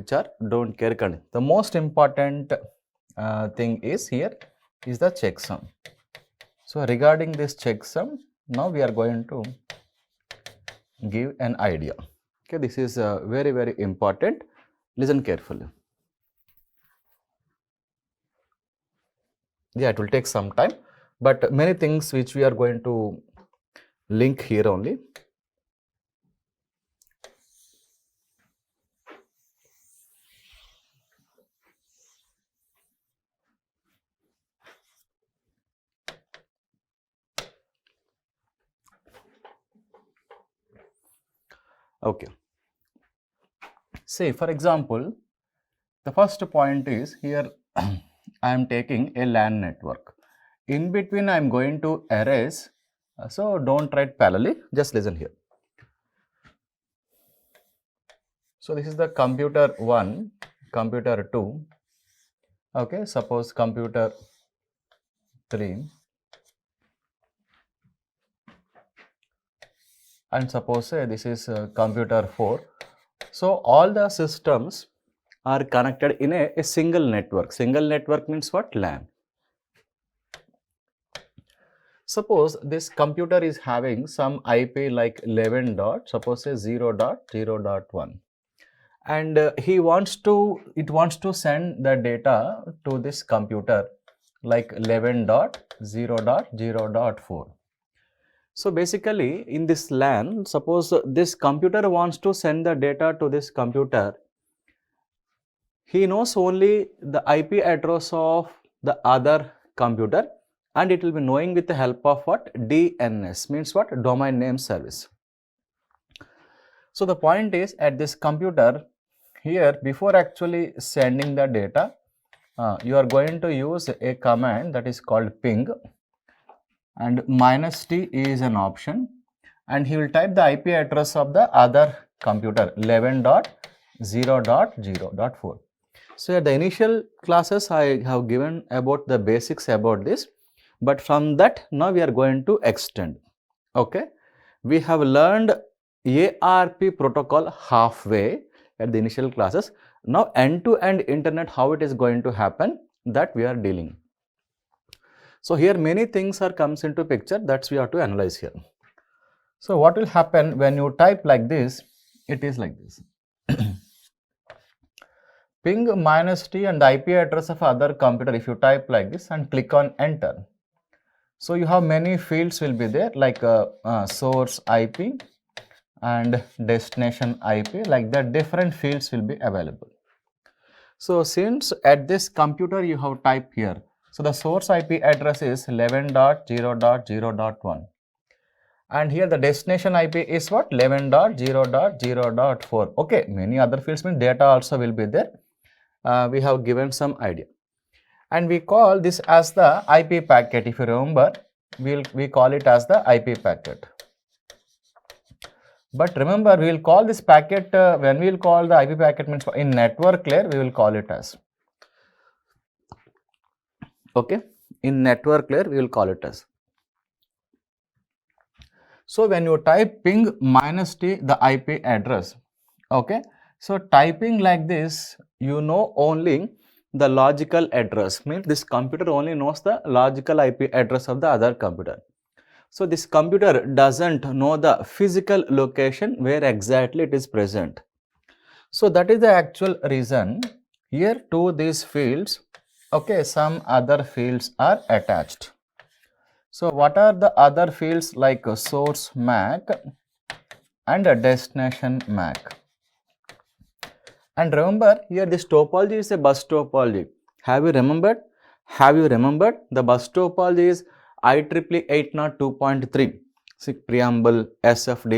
which are don't care kind. The most important thing is here is the checksum. So regarding this checksum, now we are going to give an idea. Okay, this is very important. Listen carefully. Yeah, it will take some time, but many things which we are going to link here only. Okay. Say for example, the first point is here I am taking a LAN network. In between I am going to erase, so don't write parallelly, just listen here. So this is the computer 1, computer 2, okay, suppose computer 3, and suppose say this is computer 4. So all the systems are connected in a single network. Single network means what? LAN. Suppose this computer is having some IP like 11 dot, suppose say 0.0.1, and it wants to send the data to this computer like 11.0.0.4. So basically in this LAN, suppose this computer wants to send the data to this computer, he knows only the IP address of the other computer, and it will be knowing with the help of what? DNS, means what? Domain name service. So the point is, at this computer here, before actually sending the data, you are going to use a command that is called ping, and -t is an option, and he will type the IP address of the other computer 11.0.0.4. So at the initial classes I have given about the basics about this, but from that now we are going to extend. Okay, we have learned ARP protocol halfway at the initial classes. Now end-to-end internet, how it is going to happen, that we are dealing. So here many things are comes into picture, that's we have to analyze here. So what will happen when you type like this? It is like this. Ping -t and IP address of other computer, if you type like this and click on enter. So you have many fields will be there, like source IP and destination IP, like that different fields will be available. So since at this computer you have typed here, so the source IP address is 11.0.0.1, and here the destination IP is what? 11.0.0.4. okay, many other fields means data also will be there. We have given some idea, and we call this as the IP packet. If you remember, we call it as the IP packet. But remember, we will call this packet when we will call the IP packet means in network layer we will call it as, okay, in network layer we will call it as. So when you type ping -t the IP address, okay, so typing like this, you know only the logical address, means this computer only knows the logical IP address of the other computer. So this computer doesn't know the physical location where exactly it is present. So that is the actual reason here to these fields, okay, some other fields are attached. So what are the other fields? Like source MAC and a destination MAC. And remember, here this topology is a bus topology. Have you remembered? The bus topology is IEEE 802.3. See, preamble, SFD,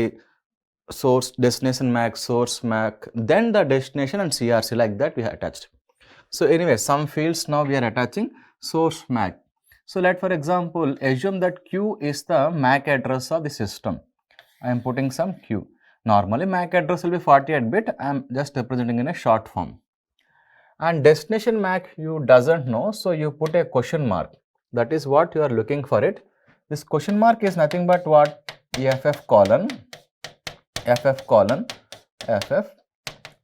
source, destination MAC, source MAC, then the destination and CRC, like that we have attached. So anyway, some fields now we are attaching source MAC. So let, for example, assume that Q is the MAC address of the system. I am putting some Q. Normally MAC address will be 48-bit. I am just representing in a short form. And destination MAC you doesn't know, so you put a question mark. That is what you are looking for it. This question mark is nothing but what? FF colon, FF colon, FF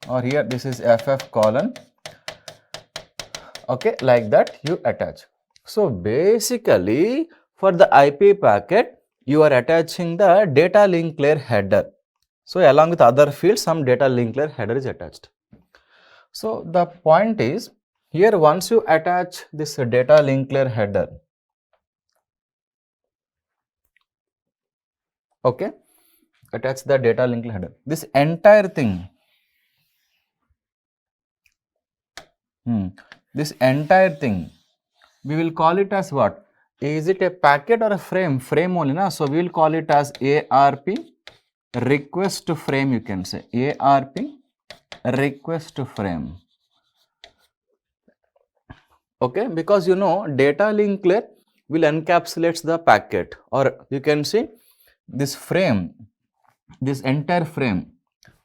or here this is ff colon, okay, like that you attach. So basically for the IP packet you are attaching the data link layer header. So along with other fields some data link layer header is attached. So the point is here once you attach this data link layer header, okay, attach the data link layer header, this entire thing, this entire thing we will call it as what? Is it a packet or a frame? Frame only, na? So we will call it as ARP request frame, you can say ARP request frame. Okay, because you know data link layer will encapsulates the packet, or you can see this frame, this entire frame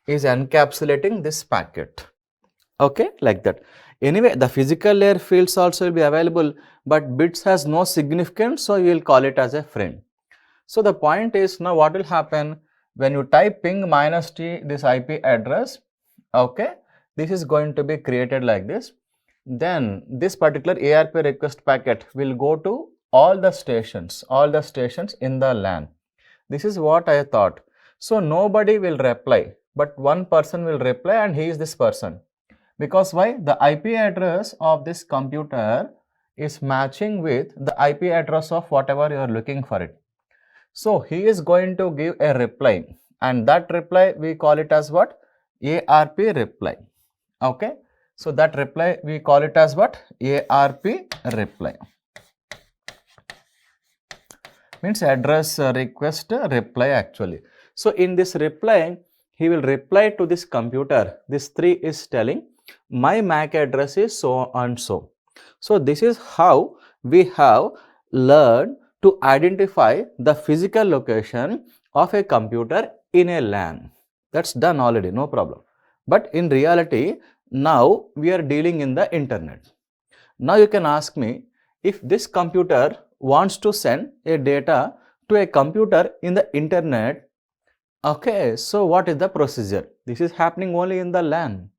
is encapsulating this packet. Okay, like that. Anyway, the physical layer fields also will be available, but bits has no significance, so you will call it as a frame. So the point is now what will happen when you type ping -t this IP address, okay, this is going to be created like this. Then this particular ARP request packet will go to all the stations in the LAN. This is what I thought. So nobody will reply, but one person will reply and he is this person. Because why? The IP address of this computer is matching with the IP address of whatever you are looking for it. So he is going to give a reply, and that reply we call it as what? ARP reply. Okay. So that reply we call it as what? ARP reply. Means address request reply actually. So in this reply, he will reply to this computer. This 3 is telling my MAC address is so and so. So this is how we have learned to identify the physical location of a computer in a LAN. That's done already, no problem. But in reality, now we are dealing in the internet. Now you can ask me, if this computer wants to send a data to a computer in the internet, okay, so what is the procedure? This is happening only in the LAN.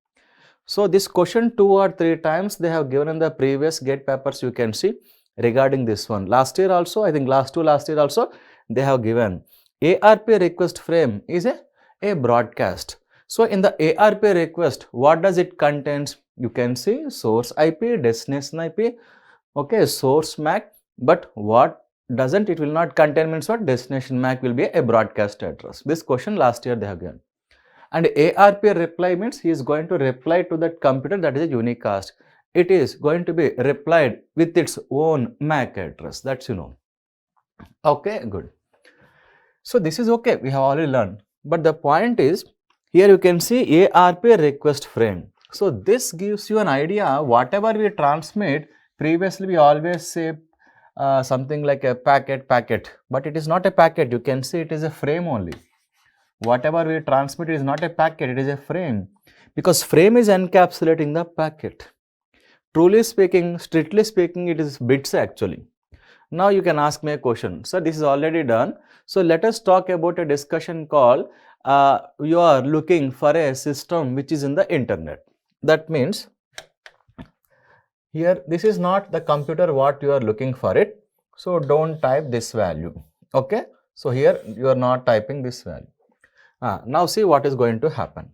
So this question 2 or 3 times they have given in the previous gate papers, you can see regarding this one. Last year also, I think last year also they have given ARP request frame is a broadcast. So in the ARP request, what does it contains? You can see source IP, destination IP, okay, source MAC, but what doesn't, it will not contain means what? Destination MAC will be a broadcast address. This question last year they have given. And ARP reply means he is going to reply to that computer, that is a unicast. It is going to be replied with its own MAC address, that's you know. Okay, good. So this is okay, we have already learned. But the point is, here you can see ARP request frame. So this gives you an idea, whatever we transmit, previously we always say something like a packet, but it is not a packet, you can see it is a frame only. Whatever we transmit is not a packet, it is a frame, because frame is encapsulating the packet. Truly speaking, strictly speaking, it is bits actually. Now you can ask me a question. So this is already done. So let us talk about a discussion called you are looking for a system which is in the internet. That means here this is not the computer what you are looking for it. So don't type this value. Okay. So here you are not typing this value. Now see what is going to happen.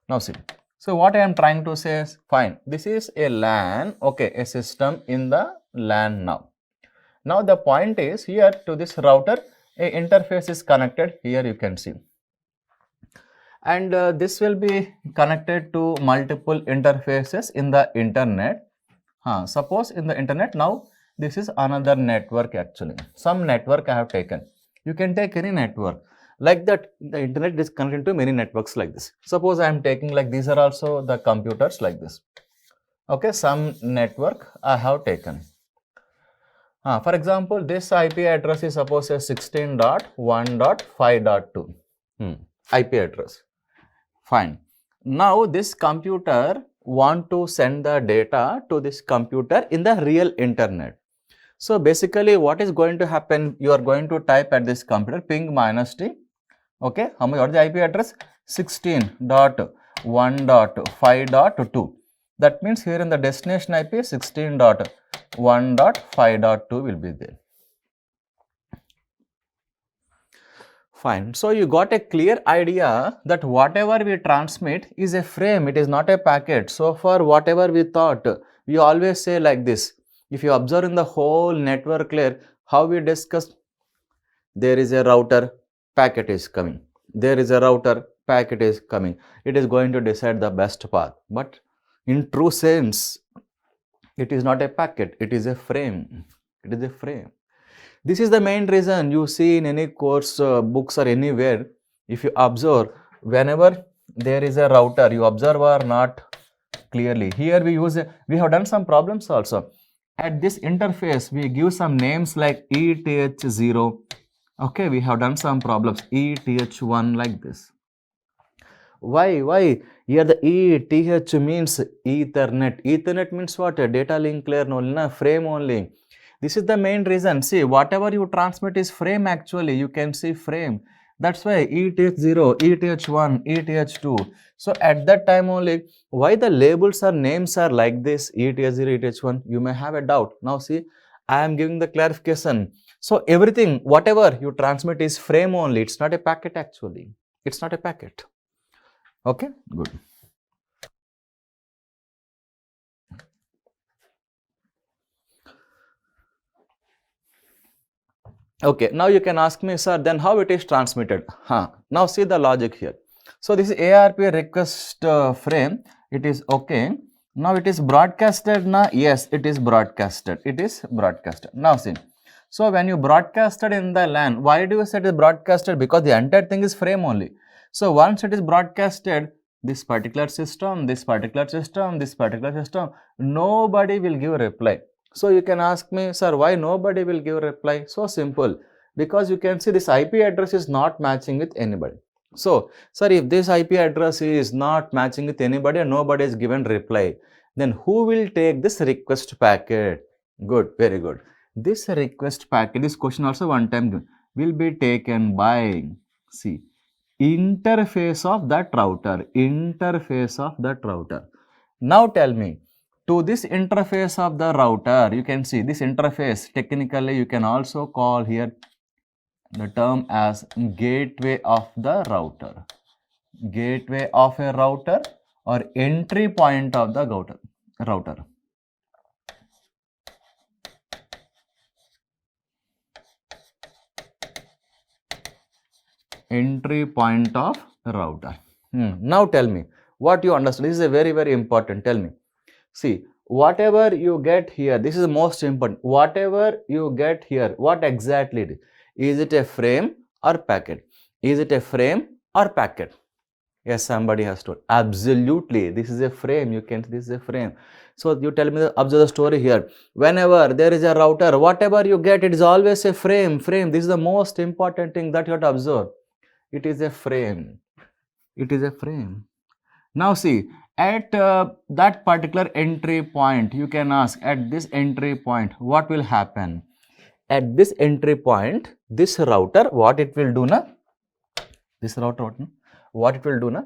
Now see. So what I am trying to say is, fine, this is a LAN, okay, a system in the LAN now. Now the point is, here to this router, a interface is connected, here you can see. And this will be connected to multiple interfaces in the internet. Suppose in the internet, now this is another network actually. Some network I have taken. You can take any network. Like that, the internet is connected to many networks like this. Suppose I am taking like these are also the computers like this. Okay, some network I have taken. For example, this IP address is suppose a 16.1.5.2 IP address. Fine. Now this computer want to send the data to this computer in the real internet. So basically what is going to happen, you are going to type at this computer ping minus t, okay, how much, what is the IP address, 16.1.5.2, that means here in the destination IP 16.1.5.2 will be there. Fine. So you got a clear idea that whatever we transmit is a frame, it is not a packet. So for whatever we thought, we always say like this. If you observe in the whole network layer, how we discussed, there is a router, packet is coming. There is a router, packet is coming. It is going to decide the best path. But in true sense, it is not a packet, it is a frame. It is a frame. This is the main reason you see in any course books or anywhere, if you observe, whenever there is a router, you observe or not clearly. Here we use, we have done some problems also. At this interface, we give some names like ETH0. Okay, we have done some problems, ETH1 like this. Why? Here the ETH means Ethernet. Ethernet means what? A data link layer only, frame only. This is the main reason. See, whatever you transmit is frame actually. You can see frame. That's why ETH0, ETH1, ETH2. So at that time only, why the labels or names are like this, ETH0, ETH1, you may have a doubt. Now see, I am giving the clarification. So everything, whatever you transmit is frame only. It's not a packet actually. It's not a packet. Okay, good. Okay, now you can ask me, sir, then how it is transmitted? Now see the logic here. So this is ARP request frame. It is okay. Now it is broadcasted na? Yes, it is broadcasted. It is broadcasted. Now see. So when you broadcasted in the LAN, why do you say it is broadcasted? Because the entire thing is frame only. So once it is broadcasted, this particular system, this particular system, this particular system, nobody will give a reply. So you can ask me, sir, why nobody will give a reply? So simple, because you can see this IP address is not matching with anybody. So, sir, if this IP address is not matching with anybody and nobody is given reply, then who will take this request packet? Good, very good. This request packet, this question also one time given, will be taken by, see, interface of that router, interface of that router. Now tell me, to this interface of the router, you can see this interface, technically you can also call here the term as gateway of the router, gateway of a router or entry point of the router. Entry point of router. Now tell me, what you understand? This is a very, very important. Tell me. See, whatever you get here, this is the most important. Whatever you get here, what exactly it is? Is it a frame or packet? Is it a frame or packet? Yes, somebody has told. Absolutely, this is a frame. You can, this is a frame. So you tell me, observe the story here. Whenever there is a router, whatever you get, it is always a frame. This is the most important thing that you have to observe. It is a frame. It is a frame. Now see, at that particular entry point, you can ask, at this entry point, what will happen? At this entry point, this router, what it will do na? This router, what it will do na?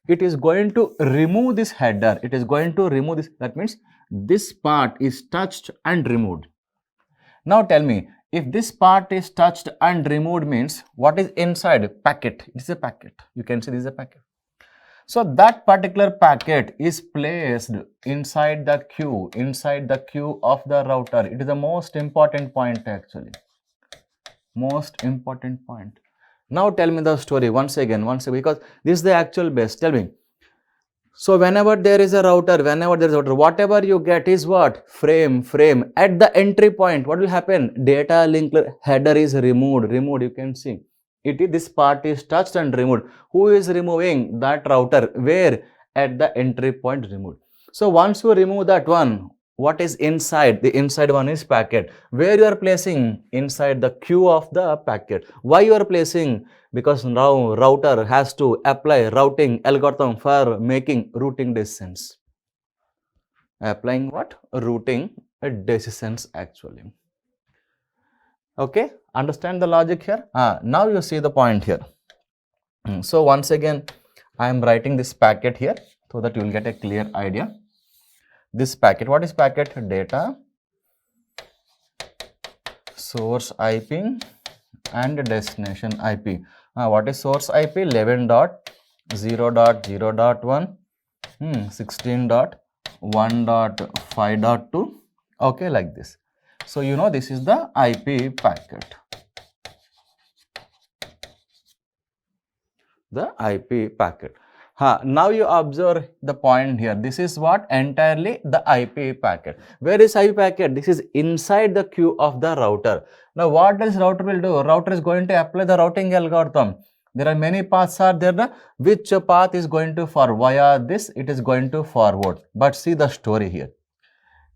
It is going to remove this header. It is going to remove this. That means this part is touched and removed. Now tell me, if this part is touched and removed means what is inside? Packet. It is a packet. You can see this is a packet. So that particular packet is placed inside the queue of the router. It is the most important point actually. Most important point. Now tell me the story once again, because this is the actual base. Tell me. So whenever there is a router, whatever you get is what? Frame. At the entry point, what will happen? Data link header is removed. You can see. This part is touched and removed. Who is removing? That router. Where? At the entry point removed. So once you remove that one, what is inside? The inside one is packet. Where you are placing? Inside the queue of the packet. Why you are placing? Because now router has to apply routing algorithm for making routing decisions. Applying what? Routing decisions actually. Okay, understand the logic here? Now you see the point here. So once again, I am writing this packet here so that you will get a clear idea. This packet, what is packet? Data, source IP and destination IP. What is source IP? 11.0.0.1, 16.1.5.2. Okay, like this. So you know this is the IP packet. The IP packet. Now you observe the point here. This is what? Entirely the IP packet. Where is IP packet? This is inside the queue of the router. Now what does router will do? Router is going to apply the routing algorithm. There are many paths are there. Which path is going to forward? Via this it is going to forward. But see the story here.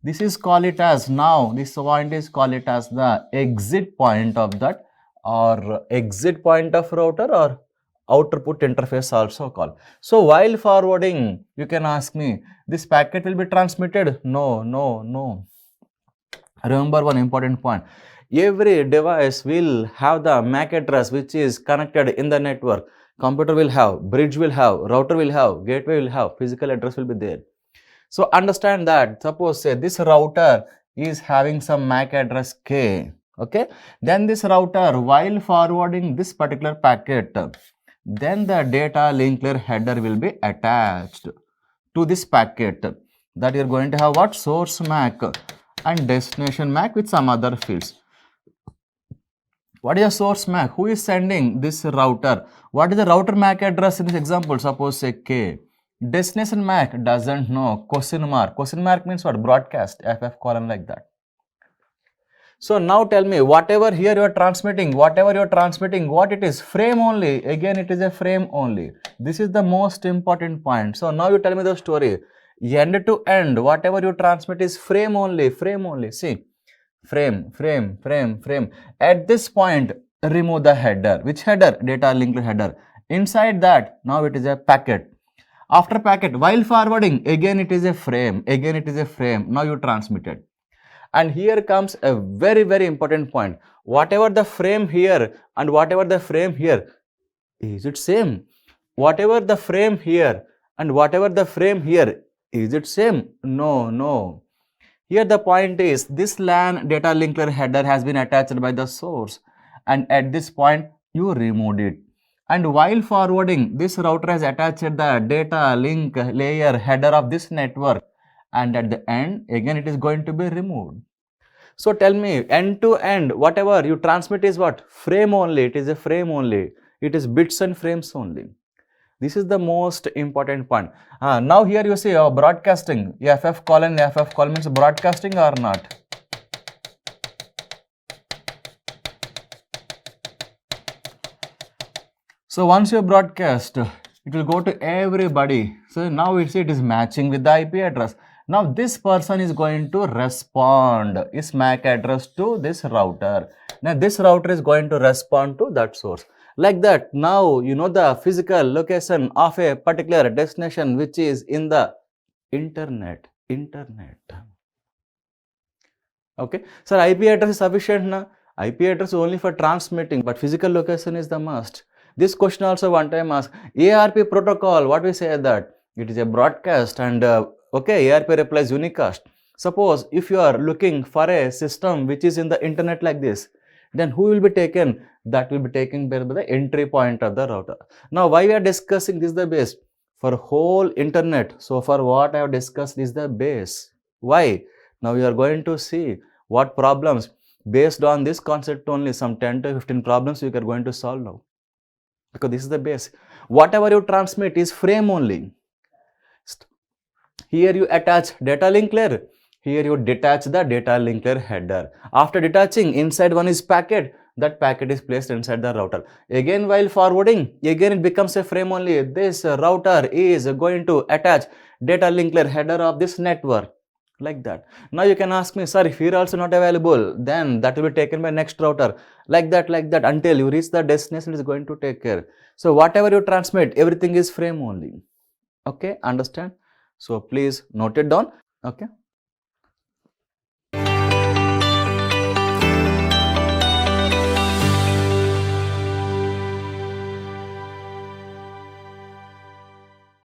This is call it as, now this point is call it as the exit point of that, or exit point of router, or output interface also called. So while forwarding, you can ask me, this packet will be transmitted? No, no, no. Remember one important point. Every device will have the MAC address which is connected in the network. Computer will have, bridge will have, router will have, gateway will have, physical address will be there. So understand that, suppose say this router is having some MAC address K, okay? Then this router, while forwarding this particular packet, then the data link layer header will be attached to this packet. That you are going to have what? Source MAC and destination MAC with some other fields. What is a source MAC? Who is sending this router? What is the router MAC address in this example? Suppose say K. Destination MAC doesn't know, question mark. Question mark means what? Broadcast, FF colon, like that. So now tell me, whatever here you are transmitting, what it is? Frame only. Again, it is a frame only. This is the most important point. So now you tell me the story. End to end, whatever you transmit is frame only, frame only. See, frame, frame, frame, frame. At this point, remove the header. Which header? Data link header. Inside that, now it is a packet. After packet, while forwarding, again it is a frame, again it is a frame. Now you transmitted. And here comes a very, very important point. Whatever the frame here and whatever the frame here, is it same? Whatever the frame here and whatever the frame here, is it same? No, no. Here the point is, this LAN data linker header has been attached by the source, and at this point you removed it. And while forwarding, this router has attached the data link layer header of this network, and at the end, again it is going to be removed. So tell me, end to end, whatever you transmit is what? Frame only, it is a frame only. It is bits and frames only. This is the most important point. Now here you see broadcasting, FF colon means broadcasting or not? So once you broadcast, it will go to everybody. So now it is matching with the IP address. Now this person is going to respond its MAC address to this router. Now this router is going to respond to that source. Like that, now you know the physical location of a particular destination which is in the internet. Okay, so IP address is sufficient now. IP address only for transmitting, but physical location is the must. This question also one time asked, ARP protocol, what we say that? It is a broadcast, and okay, ARP replies unicast. Suppose if you are looking for a system which is in the internet like this, then who will be taken? That will be taken by the entry point of the router. Now why we are discussing this is the base? For whole internet, so far what I have discussed is the base. Why? Now you are going to see what problems, based on this concept only, some 10 to 15 problems you are going to solve now. Because this is the base. Whatever you transmit is frame only. Here you attach data link layer. Here you detach the data link layer header. After detaching, inside one is packet. That packet is placed inside the router. Again while forwarding, again it becomes a frame only. This router is going to attach data link layer header of this network. Like that. Now you can ask me, sir, if here also not available, then that will be taken by next router. Like that, until you reach the destination, it is going to take care. So whatever you transmit, everything is frame only. Okay, understand? So please note it down. Okay.